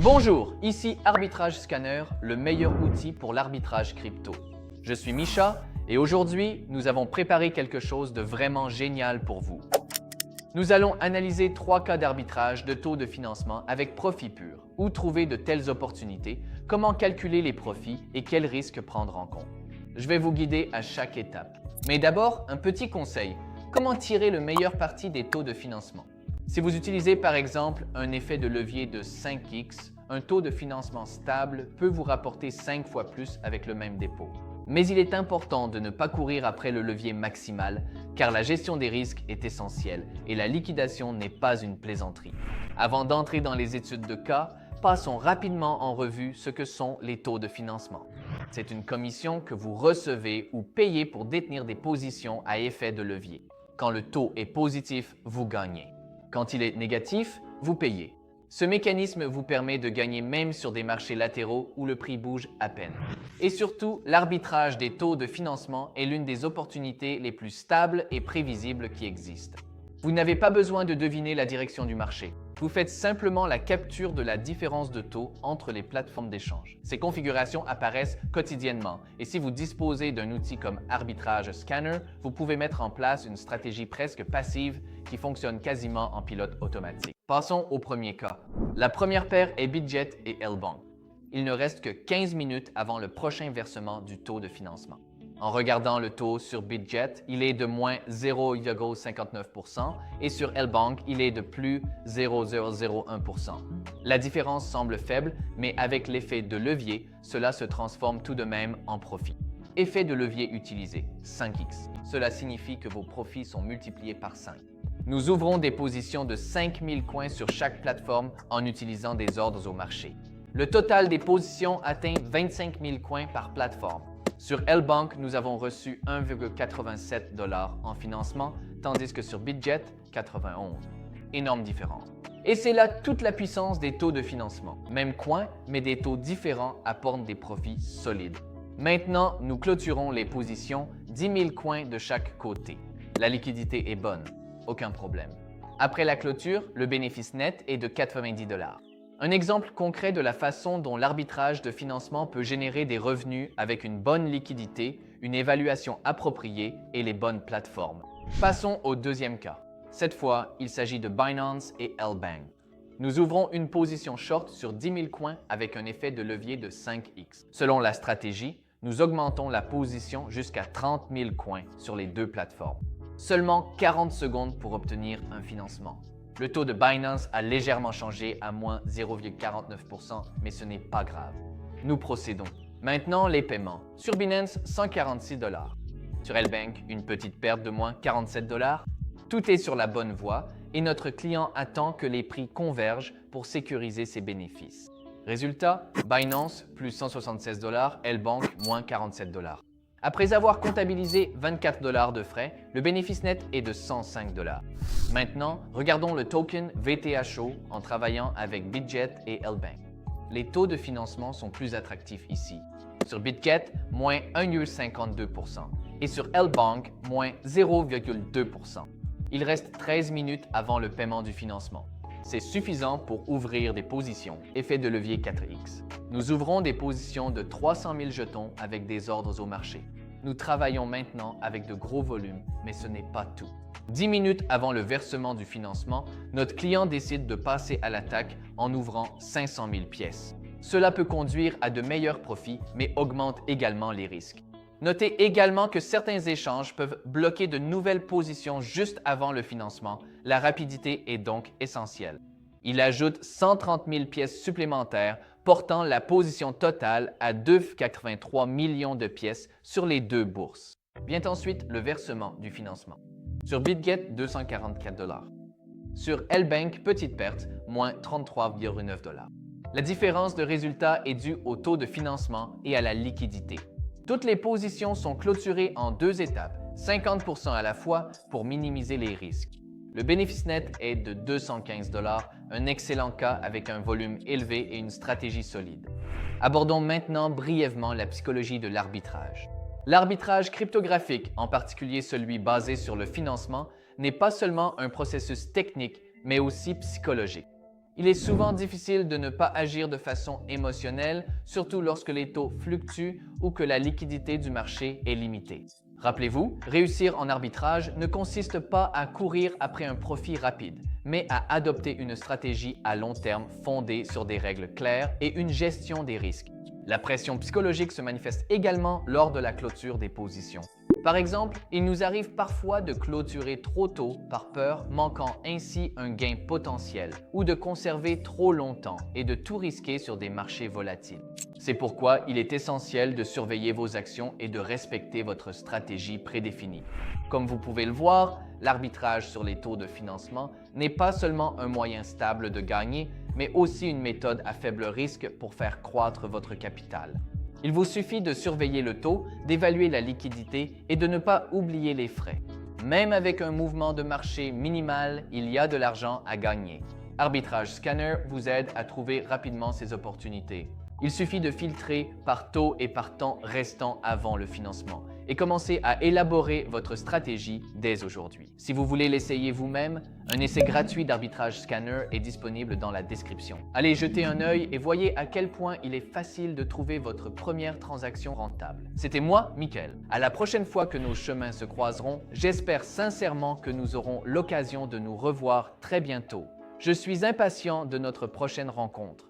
Bonjour, ici Arbitrage Scanner, le meilleur outil pour l'arbitrage crypto. Je suis Misha et aujourd'hui, nous avons préparé quelque chose de vraiment génial pour vous. Nous allons analyser 3 cas d'arbitrage de taux de financement avec profit pur. Où trouver de telles opportunités, comment calculer les profits et quels risques prendre en compte. Je vais vous guider à chaque étape. Mais d'abord, un petit conseil. Comment tirer le meilleur parti des taux de financement? Si vous utilisez par exemple un effet de levier de 5x, un taux de financement stable peut vous rapporter 5 fois plus avec le même dépôt. Mais il est important de ne pas courir après le levier maximal car la gestion des risques est essentielle et la liquidation n'est pas une plaisanterie. Avant d'entrer dans les études de cas, passons rapidement en revue ce que sont les taux de financement. C'est une commission que vous recevez ou payez pour détenir des positions à effet de levier. Quand le taux est positif, vous gagnez. Quand il est négatif, vous payez. Ce mécanisme vous permet de gagner même sur des marchés latéraux où le prix bouge à peine. Et surtout, l'arbitrage des taux de financement est l'une des opportunités les plus stables et prévisibles qui existent. Vous n'avez pas besoin de deviner la direction du marché. Vous faites simplement la capture de la différence de taux entre les plateformes d'échange. Ces configurations apparaissent quotidiennement et si vous disposez d'un outil comme Arbitrage Scanner, vous pouvez mettre en place une stratégie presque passive qui fonctionne quasiment en pilote automatique. Passons au premier cas. La première paire est Bitget et L-Bank. Il ne reste que 15 minutes avant le prochain versement du taux de financement. En regardant le taux sur Bitget, il est de moins 0,59% et sur L-Bank, il est de plus 0,001%. La différence semble faible, mais avec l'effet de levier, cela se transforme tout de même en profit. Effet de levier utilisé, 5x. Cela signifie que vos profits sont multipliés par 5. Nous ouvrons des positions de 5000 coins sur chaque plateforme en utilisant des ordres au marché. Le total des positions atteint 25 000 coins par plateforme. Sur L-Bank, nous avons reçu 1,87 $ en financement, tandis que sur Bitget, 91. Énorme différence. Et c'est là toute la puissance des taux de financement. Même coin, mais des taux différents apportent des profits solides. Maintenant, nous clôturons les positions 10 000 coins de chaque côté. La liquidité est bonne, aucun problème. Après la clôture, le bénéfice net est de 90 $. Un exemple concret de la façon dont l'arbitrage de financement peut générer des revenus avec une bonne liquidité, une évaluation appropriée et les bonnes plateformes. Passons au deuxième cas. Cette fois, il s'agit de Binance et L-Bank. Nous ouvrons une position short sur 10 000 coins avec un effet de levier de 5x. Selon la stratégie, nous augmentons la position jusqu'à 30 000 coins sur les deux plateformes. Seulement 40 secondes pour obtenir un financement. Le taux de Binance a légèrement changé à moins 0,49%, mais ce n'est pas grave. Nous procédons. Maintenant, les paiements. Sur Binance, 146 $. Sur L-Bank, une petite perte de moins 47 $. Tout est sur la bonne voie et notre client attend que les prix convergent pour sécuriser ses bénéfices. Résultat, Binance, plus 176 $, L-Bank, moins 47 $. Après avoir comptabilisé 24 $ de frais, le bénéfice net est de 105 $. Maintenant, regardons le token VTHO en travaillant avec Bitget et L-Bank. Les taux de financement sont plus attractifs ici. Sur Bitget, moins 1,52% et sur L-Bank, moins 0,2%. Il reste 13 minutes avant le paiement du financement. C'est suffisant pour ouvrir des positions, effet de levier 4x. Nous ouvrons des positions de 300 000 jetons avec des ordres au marché. Nous travaillons maintenant avec de gros volumes, mais ce n'est pas tout. 10 minutes avant le versement du financement, notre client décide de passer à l'attaque en ouvrant 500 000 pièces. Cela peut conduire à de meilleurs profits, mais augmente également les risques. Notez également que certains échanges peuvent bloquer de nouvelles positions juste avant le financement. La rapidité est donc essentielle. Il ajoute 130 000 pièces supplémentaires, portant la position totale à 2,83 millions de pièces sur les deux bourses. Vient ensuite le versement du financement. Sur Bitget, 244 $. Sur L-Bank, petite perte, moins 33,9 $. La différence de résultat est due au taux de financement et à la liquidité. Toutes les positions sont clôturées en 2 étapes, 50% à la fois pour minimiser les risques. Le bénéfice net est de 215 $, un excellent cas avec un volume élevé et une stratégie solide. Abordons maintenant brièvement la psychologie de l'arbitrage. L'arbitrage cryptographique, en particulier celui basé sur le financement, n'est pas seulement un processus technique, mais aussi psychologique. Il est souvent difficile de ne pas agir de façon émotionnelle, surtout lorsque les taux fluctuent ou que la liquidité du marché est limitée. Rappelez-vous, réussir en arbitrage ne consiste pas à courir après un profit rapide, mais à adopter une stratégie à long terme fondée sur des règles claires et une gestion des risques. La pression psychologique se manifeste également lors de la clôture des positions. Par exemple, il nous arrive parfois de clôturer trop tôt par peur, manquant ainsi un gain potentiel, ou de conserver trop longtemps et de tout risquer sur des marchés volatiles. C'est pourquoi il est essentiel de surveiller vos actions et de respecter votre stratégie prédéfinie. Comme vous pouvez le voir, l'arbitrage sur les taux de financement n'est pas seulement un moyen stable de gagner, mais aussi une méthode à faible risque pour faire croître votre capital. Il vous suffit de surveiller le taux, d'évaluer la liquidité et de ne pas oublier les frais. Même avec un mouvement de marché minimal, il y a de l'argent à gagner. Arbitrage Scanner vous aide à trouver rapidement ces opportunités. Il suffit de filtrer par taux et par temps restant avant le financement et commencer à élaborer votre stratégie dès aujourd'hui. Si vous voulez l'essayer vous-même, un essai gratuit d'arbitrage scanner est disponible dans la description. Allez jeter un œil et voyez à quel point il est facile de trouver votre première transaction rentable. C'était moi, Mickaël. À la prochaine fois que nos chemins se croiseront, j'espère sincèrement que nous aurons l'occasion de nous revoir très bientôt. Je suis impatient de notre prochaine rencontre.